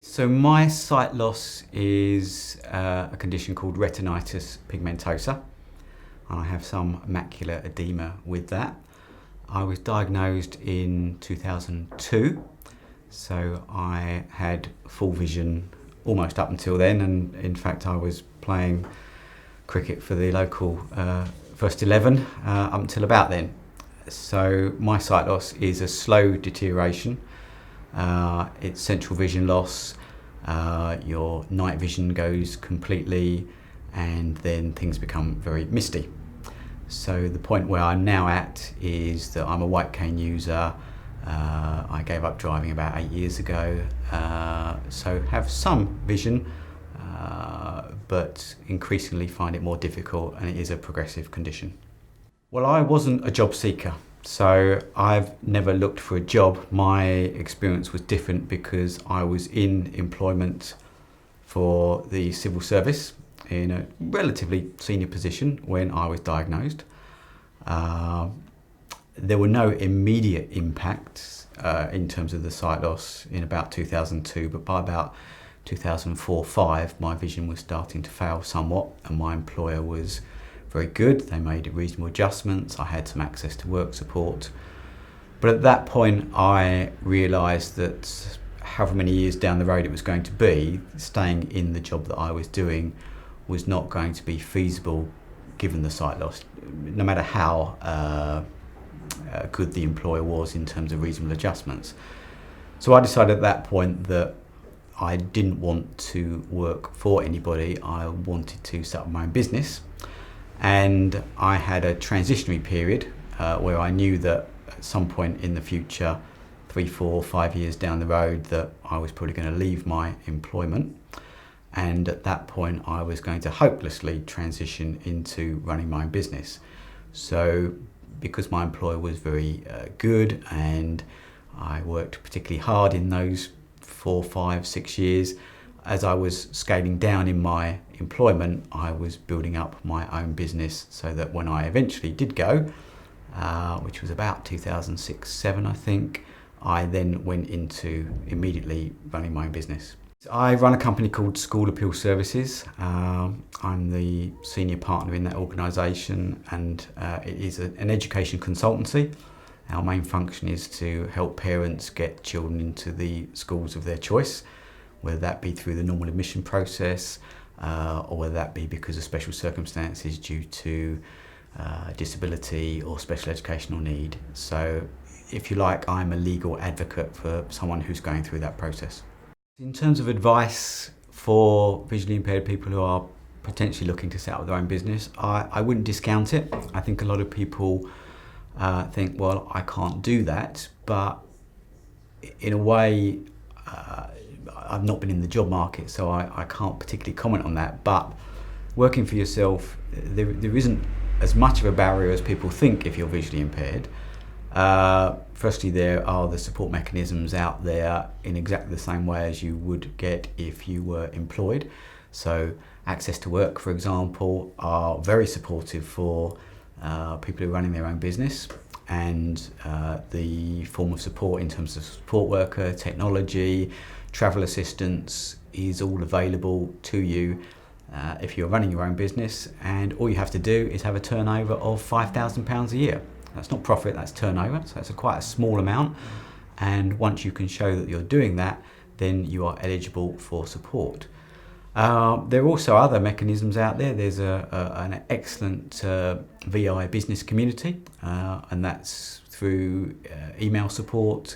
So my sight loss is a condition called retinitis pigmentosa. I have some macular edema with that. I was diagnosed in 2002, so I had full vision almost up until then, and in fact I was playing cricket for the local first 11 up until about then. So my sight loss is a slow deterioration. It's central vision loss, your night vision goes completely, and then things become very misty. So the point where I'm now at is that I'm a white cane user. I gave up driving about 8 years ago, so have some vision, but increasingly find it more difficult, and it is a progressive condition. Well, I wasn't a job seeker, so I've never looked for a job. My experience was different because I was in employment for the civil service in a relatively senior position when I was diagnosed. There were no immediate impacts in terms of the sight loss in about 2002, but by about 2004-05 my vision was starting to fail somewhat, and my employer was very good. They made reasonable adjustments. I had some access to work support. But at that point I realised that however many years down the road it was going to be, staying in the job that I was doing was not going to be feasible given the sight loss, no matter how good the employer was in terms of reasonable adjustments. So I decided at that point that I didn't want to work for anybody. I wanted to set up my own business, and I had a transitionary period where I knew that at some point in the future, 3, 4, 5 years down the road, that I was probably going to leave my employment. And at that point I was going to hopelessly transition into running my own business. So because my employer was very good, and I worked particularly hard in those 4, 5, 6 years, as I was scaling down in my employment, I was building up my own business, so that when I eventually did go, which was about 2006-07 I think, I then went into immediately running my own business. I run a company called School Appeal Services. I'm the senior partner in that organisation, and it is an education consultancy. Our main function is to help parents get children into the schools of their choice, whether that be through the normal admission process, or whether that be because of special circumstances due to disability or special educational need. So if you like, I'm a legal advocate for someone who's going through that process. In terms of advice for visually impaired people who are potentially looking to set up their own business, I wouldn't discount it. I think a lot of people think, well, I can't do that, but in a way, I've not been in the job market, so I can't particularly comment on that. But working for yourself, there isn't as much of a barrier as people think if you're visually impaired. Firstly, there are the support mechanisms out there in exactly the same way as you would get if you were employed. So Access to Work, for example, are very supportive for people who are running their own business, and the form of support in terms of support worker, technology, travel assistance is all available to you if you're running your own business, and all you have to do is have a turnover of £5,000 a year. That's not profit, that's turnover, so that's quite a small amount, and once you can show that you're doing that, then you are eligible for support. There are also other mechanisms out there. There's an excellent VI business community, and that's through email support.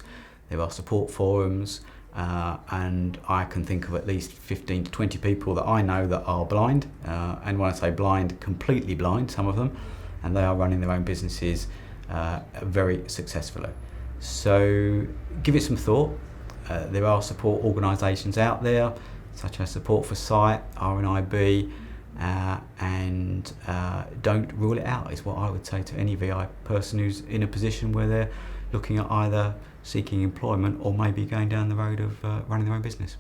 There are support forums, and I can think of at least 15 to 20 people that I know that are blind, and when I say blind, completely blind, some of them, and they are running their own businesses very successfully. So give it some thought. There are support organisations out there, such as Support for Sight, RNIB, and don't rule it out, is what I would say to any VI person who's in a position where they're looking at either seeking employment or maybe going down the road of running their own business.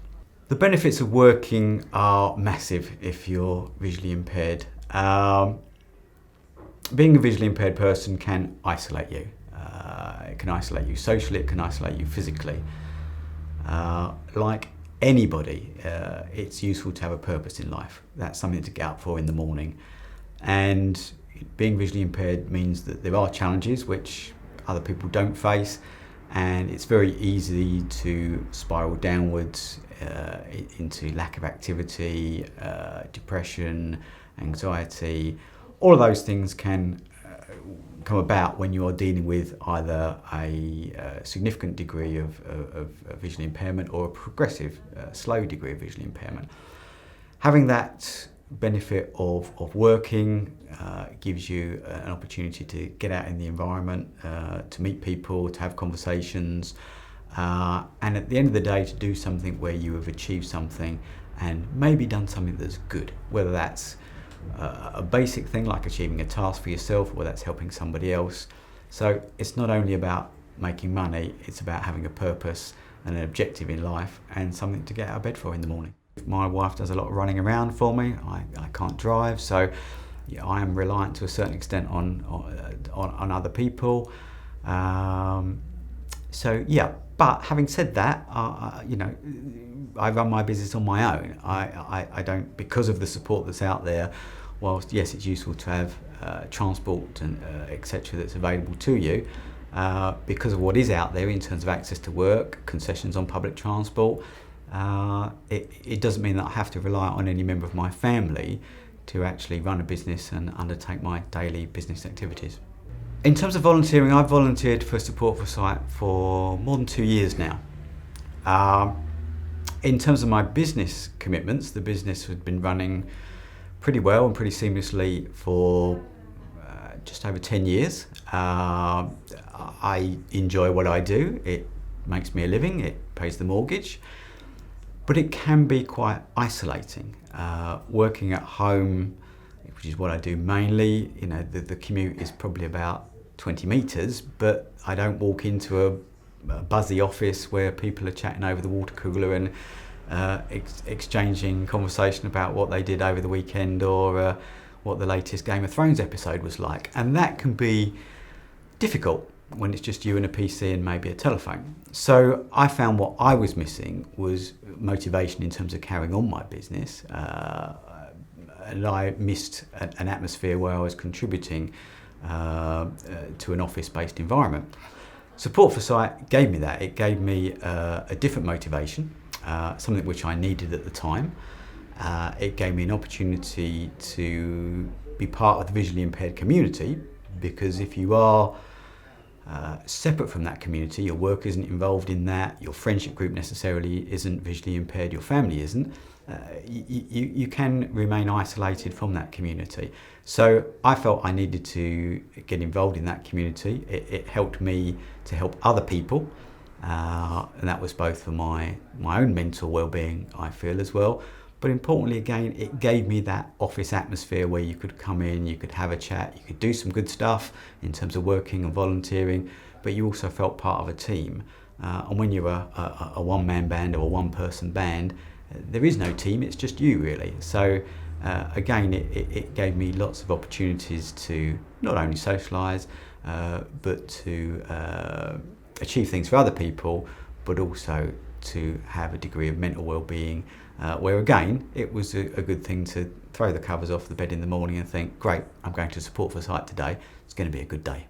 The benefits of working are massive if you're visually impaired. Being a visually impaired person can isolate you. It can isolate you socially, it can isolate you physically. Like anybody, it's useful to have a purpose in life. That's something to get up for in the morning. And being visually impaired means that there are challenges which other people don't face, and it's very easy to spiral downwards into lack of activity, depression, anxiety. All of those things can come about when you are dealing with either a significant degree of visual impairment or a progressive, slow degree of visual impairment. Having that benefit of working gives you an opportunity to get out in the environment, to meet people, to have conversations, and at the end of the day to do something where you have achieved something and maybe done something that's good, whether that's a basic thing like achieving a task for yourself, or that's helping somebody else. So it's not only about making money, it's about having a purpose and an objective in life and something to get out of bed for in the morning. My wife does a lot of running around for me. I can't drive, so yeah, I am reliant to a certain extent on other people. So yeah, but having said that, I run my business on my own. I don't, because of the support that's out there, whilst yes, it's useful to have transport and etc. that's available to you, because of what is out there in terms of access to work, concessions on public transport, it doesn't mean that I have to rely on any member of my family to actually run a business and undertake my daily business activities. In terms of volunteering, I've volunteered for Support for Sight for more than 2 years now. In terms of my business commitments, the business has been running pretty well and pretty seamlessly for just over 10 years. I enjoy what I do. It makes me a living, it pays the mortgage, but it can be quite isolating. Working at home, which is what I do mainly, the commute is probably about 20 metres, but I don't walk into a buzzy office where people are chatting over the water cooler and exchanging conversation about what they did over the weekend or what the latest Game of Thrones episode was like. And that can be difficult when it's just you and a PC and maybe a telephone. So I found what I was missing was motivation in terms of carrying on my business. And I missed an atmosphere where I was contributing to an office-based environment. Support for Sight gave me that. It gave me a different motivation, something which I needed at the time. It gave me an opportunity to be part of the visually impaired community, because if you are separate from that community, your work isn't involved in that, your friendship group necessarily isn't visually impaired, your family isn't, you can remain isolated from that community. So I felt I needed to get involved in that community. It helped me to help other people, and that was both for my own mental well-being, I feel, as well. But importantly, again, it gave me that office atmosphere where you could come in, you could have a chat, you could do some good stuff in terms of working and volunteering, but you also felt part of a team. And when you're a one-man band or a one-person band, there is no team, it's just you, really. So again, it gave me lots of opportunities to not only socialise, but to achieve things for other people, but also to have a degree of mental well-being, where again, it was a good thing to throw the covers off the bed in the morning and think, great, I'm going to Support for Sight today, it's going to be a good day.